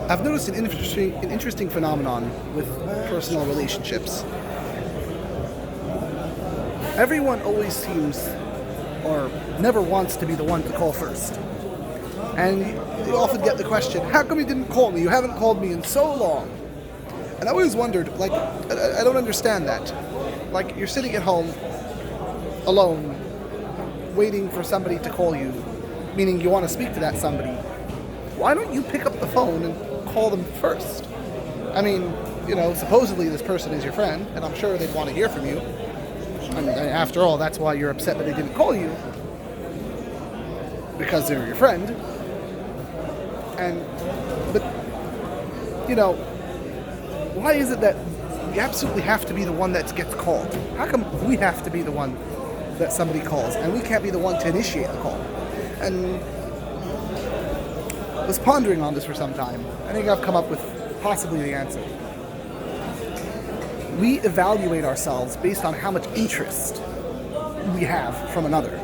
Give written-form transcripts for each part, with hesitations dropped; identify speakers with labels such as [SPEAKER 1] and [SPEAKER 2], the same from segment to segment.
[SPEAKER 1] I've noticed an interesting phenomenon with personal relationships. Everyone always seems, or never wants to be the one to call first. And you often get the question, how come you didn't call me? You haven't called me in so long. And I always wondered, I don't understand that. Like, you're sitting at home, alone, waiting for somebody to call you, meaning you want to speak to that somebody. Why don't you pick up the phone and call them first? I mean, supposedly this person is your friend, and I'm sure they'd want to hear from you. And after all, that's why you're upset that they didn't call you. Because they're your friend. But why is it that we absolutely have to be the one that gets called? How come we have to be the one that somebody calls, and we can't be the one to initiate the call? And I was pondering on this for some time. I think I've come up with possibly the answer. We evaluate ourselves based on how much interest we have from another.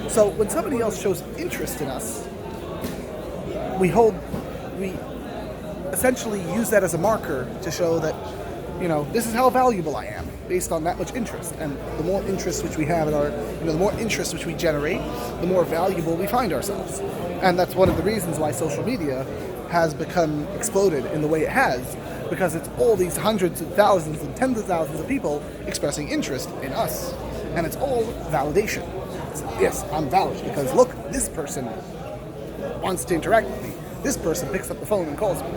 [SPEAKER 1] So when somebody else shows interest in us, we essentially use that as a marker to show that, this is how valuable I am, based on that much interest. And the more interest which we have the more interest which we generate, the more valuable we find ourselves. And that's one of the reasons why social media has become exploded in the way it has, because it's all these hundreds of thousands and tens of thousands of people expressing interest in us. And it's all validation. Yes, I'm valid because look, this person wants to interact with me. This person picks up the phone and calls me.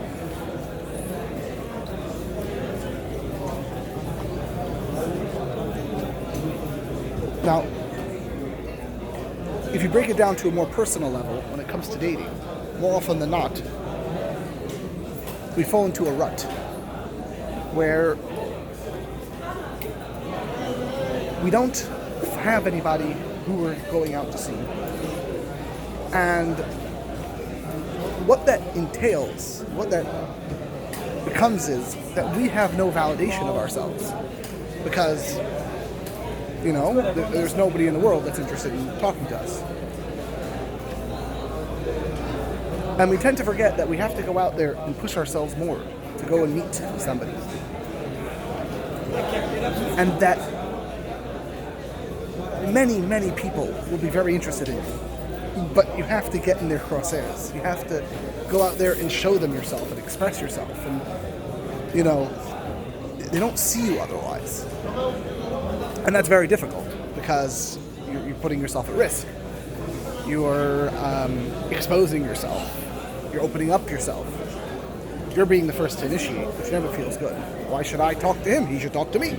[SPEAKER 1] Now, if you break it down to a more personal level, when it comes to dating, more often than not, we fall into a rut where we don't have anybody who we're going out to see. And what that entails, what that becomes is that we have no validation of ourselves. Because, there's nobody in the world that's interested in talking to us. And we tend to forget that we have to go out there and push ourselves more to go and meet somebody. And that many, many people will be very interested in you. But you have to get in their crosshairs. You have to go out there and show them yourself and express yourself. And, they don't see you otherwise. And that's very difficult because you're putting yourself at risk. You're exposing yourself. You're opening up yourself. You're being the first to initiate, which never feels good. Why should I talk to him? He should talk to me.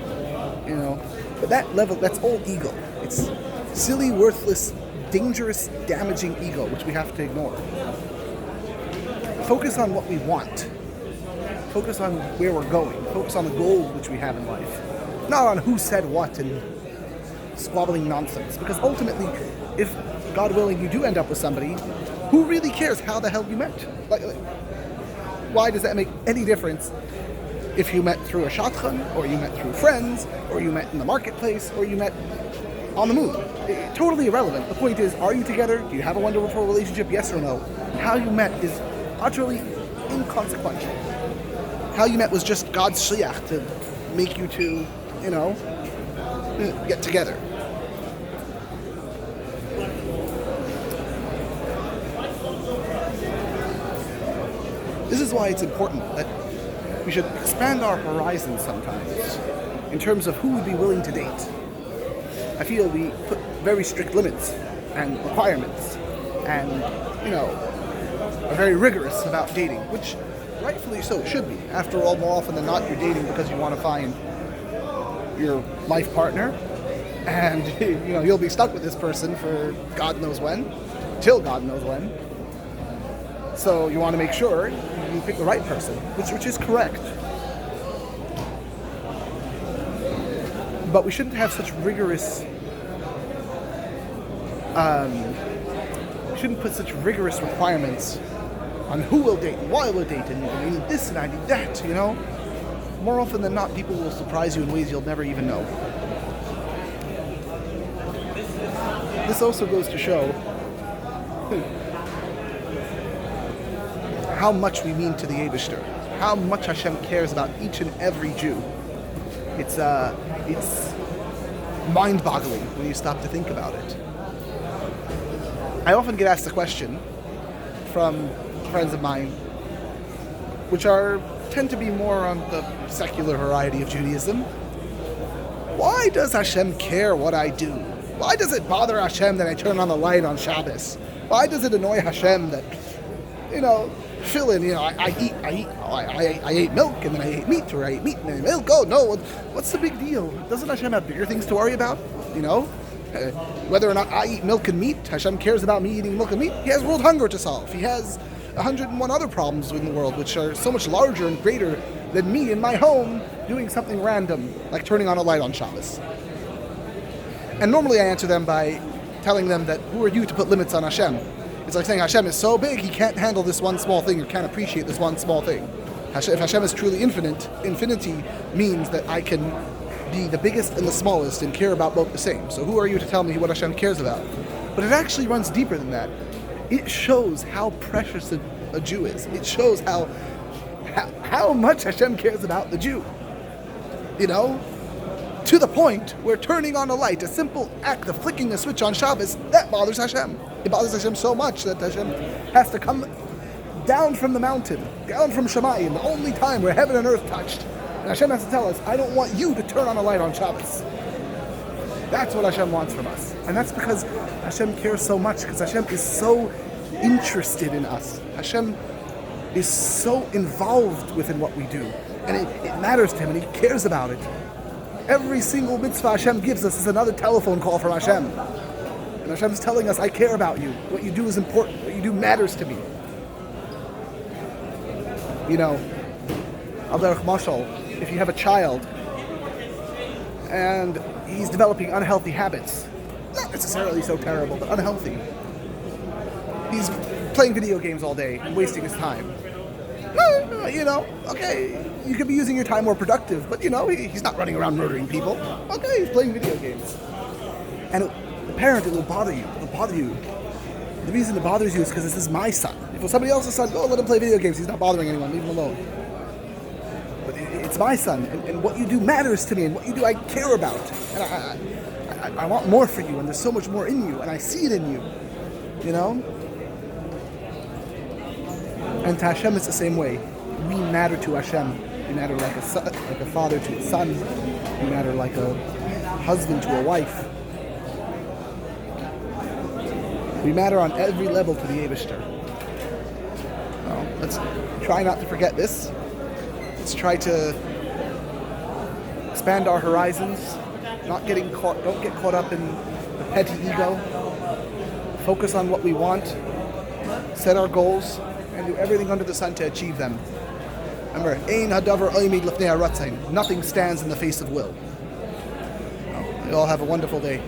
[SPEAKER 1] But that level, that's all ego. It's silly, worthless, dangerous, damaging ego, which we have to ignore. Focus on what we want. Focus on where we're going. Focus on the goal which we have in life. Not on who said what and squabbling nonsense. Because ultimately, if, God willing, you do end up with somebody, who really cares how the hell you met? Why does that make any difference if you met through a shotgun, or you met through friends, or you met in the marketplace, or you met on the moon? Totally irrelevant. The point is, are you together? Do you have a wonderful relationship? Yes or no? How you met is utterly inconsequential. How you met was just God's shliach to make you two, get together. This is why it's important that we should expand our horizons sometimes in terms of who would be willing to date. I feel we put very strict limits and requirements and, are very rigorous about dating, which rightfully so should be. After all, more often than not, you're dating because you want to find your life partner, and you'll be stuck with this person for God knows when, till God knows when. So you want to make sure you pick the right person, which is correct. But we shouldn't have such rigorous. We shouldn't put such rigorous requirements on who will date, and why will date, and I need this and I need that. More often than not, people will surprise you in ways you'll never even know. This also goes to show how much we mean to the Eibishter, how much Hashem cares about each and every Jew. It's mind-boggling when you stop to think about it. I often get asked the question from friends of mine, which tend to be more on the secular variety of Judaism. Why does Hashem care what I do? Why does it bother Hashem that I turn on the light on Shabbos? Why does it annoy Hashem that, fill in, I ate milk and then I ate meat, or I ate meat and then milk? Oh no, what's the big deal? Doesn't Hashem have bigger things to worry about? Whether or not I eat milk and meat, Hashem cares about me eating milk and meat. He has world hunger to solve. He has 101 other problems in the world which are so much larger and greater than me in my home doing something random, like turning on a light on Shabbos. And normally I answer them by telling them that, who are you to put limits on Hashem? It's like saying Hashem is so big, he can't handle this one small thing, or can't appreciate this one small thing. If Hashem is truly infinite, infinity means that I can be the biggest and the smallest and care about both the same. So who are you to tell me what Hashem cares about? But it actually runs deeper than that. It shows how precious a Jew is. It shows how much Hashem cares about the Jew. To the point where turning on a light, a simple act of flicking a switch on Shabbos, that bothers Hashem. It bothers Hashem so much that Hashem has to come down from the mountain, down from Shemayim, the only time where heaven and earth touched. And Hashem has to tell us, I don't want you to turn on a light on Shabbos. That's what Hashem wants from us. And that's because Hashem cares so much, because Hashem is so interested in us. Hashem is so involved within what we do. And it matters to Him, and He cares about it. Every single mitzvah Hashem gives us is another telephone call from Hashem. And Hashem's telling us, I care about you. What you do is important. What you do matters to me. Al derech mashal, if you have a child and he's developing unhealthy habits, not necessarily so terrible, but unhealthy. He's playing video games all day and wasting his time. Okay, you could be using your time more productive, but he's not running around murdering people. Okay, he's playing video games. And the parent, it will bother you. It'll bother you. The reason it bothers you is because this is my son. If it was somebody else's son, let him play video games. He's not bothering anyone. Leave him alone. But it's my son, and what you do matters to me, and what you do I care about. And I want more for you, and there's so much more in you, and I see it in you. And to Hashem, it's the same way. We matter to Hashem. We matter like a son, like a father to a son. We matter like a husband to a wife. We matter on every level to the Eibishter. Let's try not to forget this. Let's try to expand our horizons. Don't get caught up in the petty ego. Focus on what we want. Set our goals. And do everything under the sun to achieve them. Remember, Ein hadavar oimid lefnei haratzain. Nothing stands in the face of will. You all have a wonderful day.